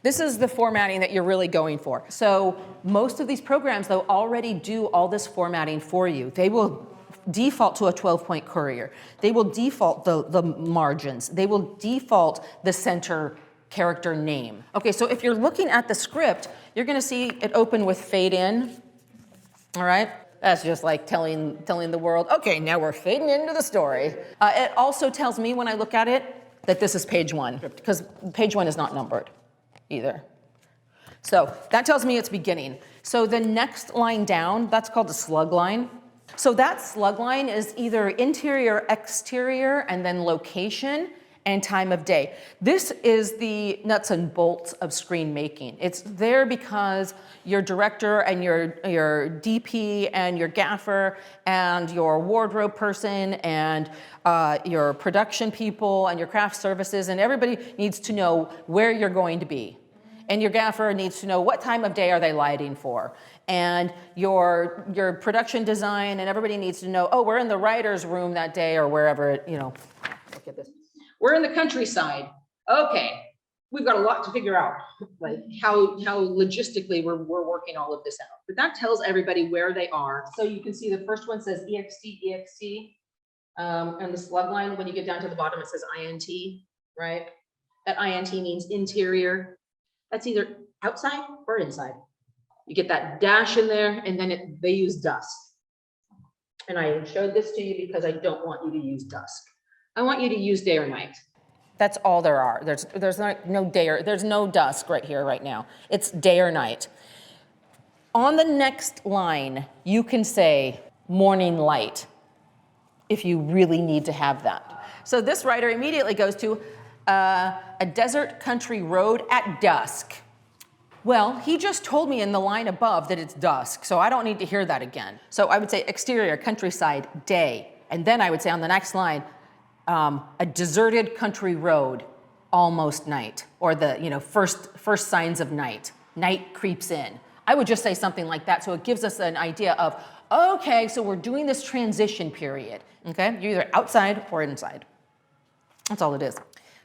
This is the formatting that you're really going for. So most of these programs, though, already do all this formatting for you. They will default to a 12-point courier. They will default the margins. They will default the center character name. Okay, so if you're looking at the script, you're going to see it open with fade in. All right? That's just like telling the world, okay, now we're fading into the story. It also tells me when I look at it that this is page 1, because page 1 is not numbered either. So that tells me it's beginning. So the next line down, that's called a slug line. So that slug line is either interior, exterior, and then location and time of day. This is the nuts and bolts of screen making. It's there because your director and your DP and your gaffer and your wardrobe person and your production people and your craft services and everybody needs to know where you're going to be. And your gaffer needs to know what time of day are they lighting for. And your production design and everybody needs to know, oh, we're in the writer's room that day or wherever, you know, look at this. We're in the countryside. Okay, we've got a lot to figure out, like how logistically we're working all of this out. But that tells everybody where they are. So you can see the first one says EXT, EXT. And the slug line, when you get down to the bottom, it says INT, right? That INT means interior. That's either outside or inside. You get that dash in there, and then they use dusk. And I showed this to you because I don't want you to use dusk. I want you to use day or night. That's all there are. There's no day or there's no dusk right here, right now. It's day or night. On the next line, you can say morning light if you really need to have that. So this writer immediately goes to a desert country road at dusk. Well, he just told me in the line above that it's dusk, so I don't need to hear that again. So I would say exterior, countryside, day. And then I would say on the next line, a deserted country road, almost night, or the first signs of night. Night creeps in. I would just say something like that, so it gives us an idea of, okay, so we're doing this transition period. Okay, you're either outside or inside. That's all it is.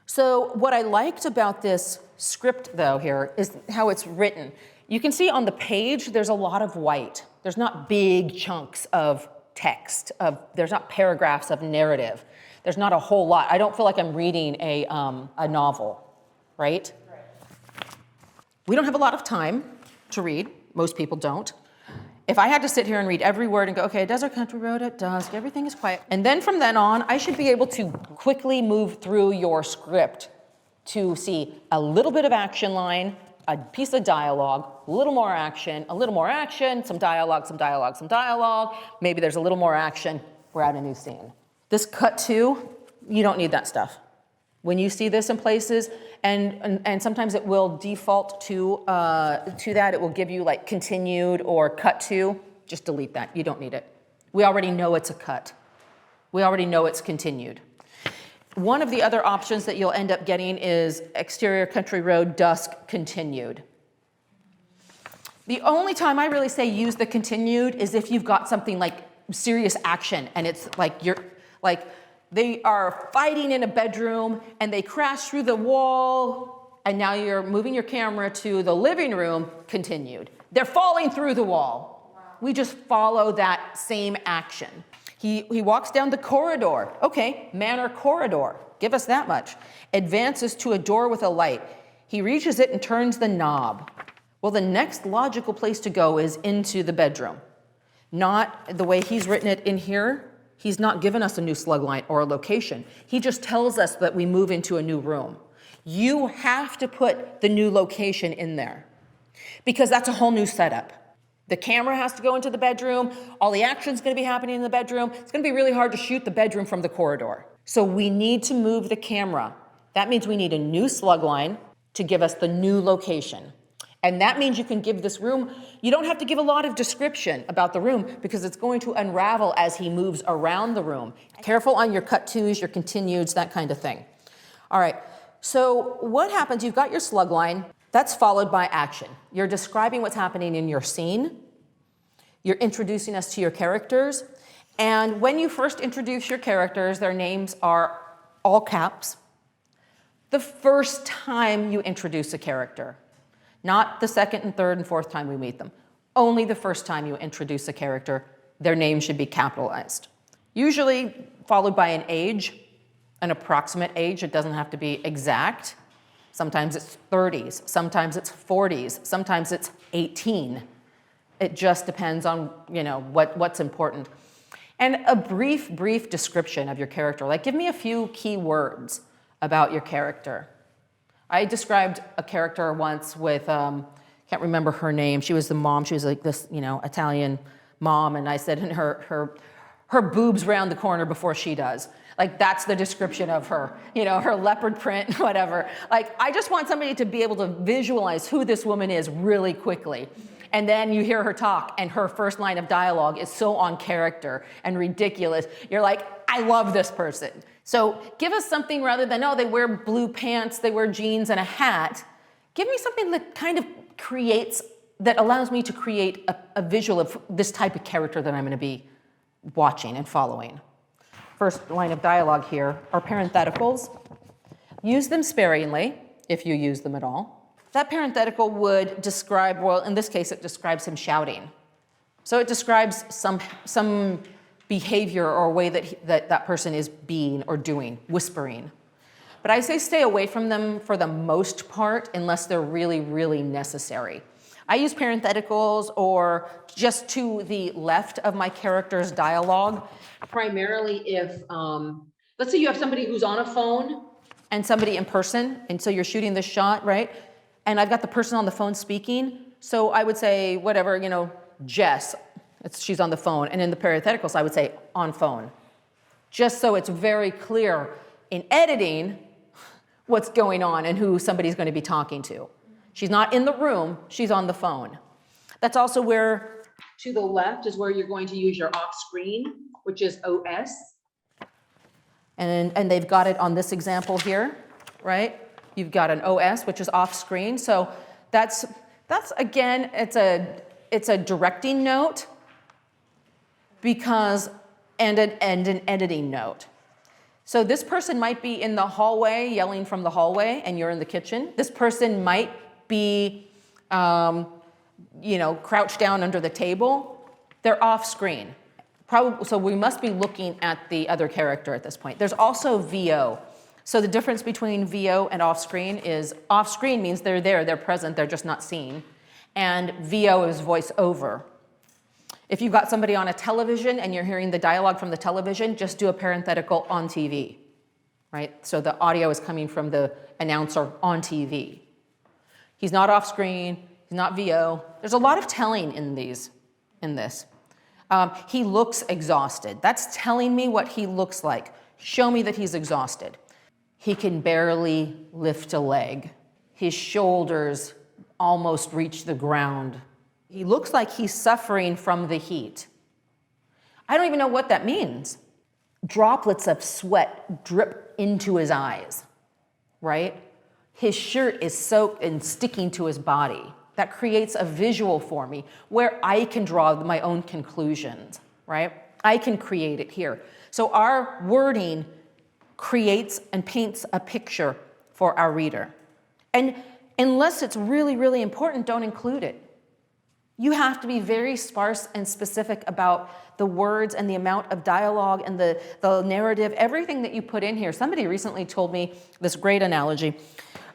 So what I liked about this script, though, here is how it's written. You can see on the page there's a lot of white. There's not big chunks of text. There's not paragraphs of narrative. There's not a whole lot. I don't feel like I'm reading a novel, right? We don't have a lot of time to read. Most people don't. If I had to sit here and read every word and go, okay, desert country road at dusk, everything is quiet. And then from then on, I should be able to quickly move through your script to see a little bit of action line, a piece of dialogue, a little more action, some dialogue, some dialogue, some dialogue. Maybe there's a little more action. We're at a new scene. This cut to, you don't need that stuff. When you see this in places, and sometimes it will default to that, it will give you like continued or cut to, just delete that, you don't need it. We already know it's a cut. We already know it's continued. One of the other options that you'll end up getting is exterior country road, dusk, continued. The only time I really say use the continued is if you've got something like serious action and it's like they are fighting in a bedroom and they crash through the wall and now you're moving your camera to the living room, continued. They're falling through the wall. We just follow that same action. He walks down the corridor. Okay, manor corridor. Give us that much. Advances to a door with a light. He reaches it and turns the knob. Well, the next logical place to go is into the bedroom. Not the way he's written it in here. He's not given us a new slug line or a location. He just tells us that we move into a new room. You have to put the new location in there because that's a whole new setup. The camera has to go into the bedroom. All the action's going to be happening in the bedroom. It's going to be really hard to shoot the bedroom from the corridor. So we need to move the camera. That means we need a new slug line to give us the new location. And that means you can give this room, you don't have to give a lot of description about the room because it's going to unravel as he moves around the room. Careful on your cut twos, your continueds, that kind of thing. All right, so what happens, you've got your slug line, that's followed by action. You're describing what's happening in your scene. You're introducing us to your characters. And when you first introduce your characters, their names are all caps. The first time you introduce a character, Not the second and third and fourth time we meet them. Only the first time you introduce a character, their name should be capitalized. Usually followed by an age, an approximate age. It doesn't have to be exact. Sometimes it's 30s, sometimes it's 40s, sometimes it's 18. It just depends on, what's important. And a brief description of your character. Like, give me a few key words about your character. I described a character once with, can't remember her name. She was the mom. She was like this, Italian mom. And I said, and her boobs round the corner before she does. Like, that's the description of her, her leopard print, whatever. Like, I just want somebody to be able to visualize who this woman is really quickly. And then you hear her talk, and her first line of dialogue is so on character and ridiculous. You're like, I love this person. So give us something rather than, they wear blue pants, they wear jeans and a hat. Give me something that kind of that allows me to create a visual of this type of character that I'm going to be watching and following. First line of dialogue here are parentheticals. Use them sparingly, if you use them at all. That parenthetical would describe, well, in this case, it describes him shouting. So it describes some behavior or way that person is being or doing, whispering. But I say stay away from them for the most part unless they're really, really necessary. I use parentheticals or just to the left of my character's dialogue, primarily if, let's say you have somebody who's on a phone and somebody in person, and so you're shooting this shot, right? And I've got the person on the phone speaking, so I would say, whatever, Jess, she's on the phone, and in the parentheticals, I would say on phone. Just so it's very clear in editing what's going on and who somebody's going to be talking to. She's not in the room, she's on the phone. That's also where, to the left, is where you're going to use your off-screen, which is OS. And they've got it on this example here, right? You've got an OS, which is off-screen. So that's again, it's a directing note and an editing note. So this person might be in the hallway yelling from the hallway, and you're in the kitchen. This person might be, crouched down under the table. They're off-screen. So we must be looking at the other character at this point. There's also VO. So the difference between VO and off-screen is off-screen means they're there, they're present, they're just not seen. And VO is voice over. If you've got somebody on a television and you're hearing the dialogue from the television, just do a parenthetical on TV, right? So the audio is coming from the announcer on TV. He's not off-screen, he's not VO. There's a lot of telling in this. He looks exhausted. That's telling me what he looks like. Show me that he's exhausted. He can barely lift a leg. His shoulders almost reach the ground. He looks like he's suffering from the heat. I don't even know what that means. Droplets of sweat drip into his eyes, right? His shirt is soaked and sticking to his body. That creates a visual for me where I can draw my own conclusions, right? I can create it here. So our wording creates and paints a picture for our reader. And unless it's really, really important, don't include it. You have to be very sparse and specific about the words and the amount of dialogue and the narrative, everything that you put in here. Somebody recently told me this great analogy.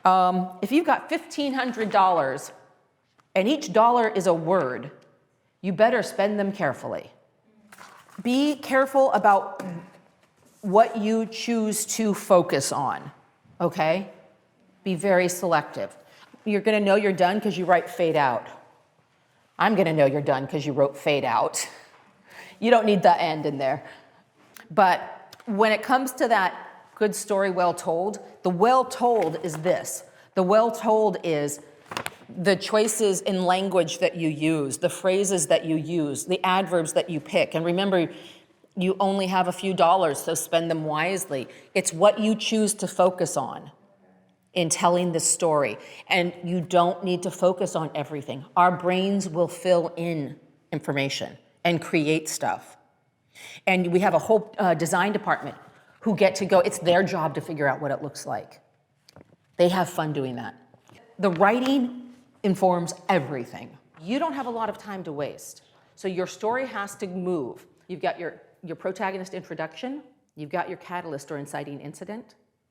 If you've got $1,500 and each dollar is a word, you better spend them carefully. Be careful about what you choose to focus on, okay? Be very selective. You're gonna know you're done because you write fade out. I'm gonna know you're done because you wrote fade out. You don't need the end in there. But when it comes to that good story well told, the well told is this. The well told is the choices in language that you use, the phrases that you use, the adverbs that you pick. And remember, you only have a few dollars, so spend them wisely. It's what you choose to focus on in telling this story. And you don't need to focus on everything. Our brains will fill in information and create stuff. And we have a whole design department who get to go, it's their job to figure out what it looks like. They have fun doing that. The writing informs everything. You don't have a lot of time to waste. So your story has to move. You've got your protagonist introduction, you've got your catalyst or inciting incident,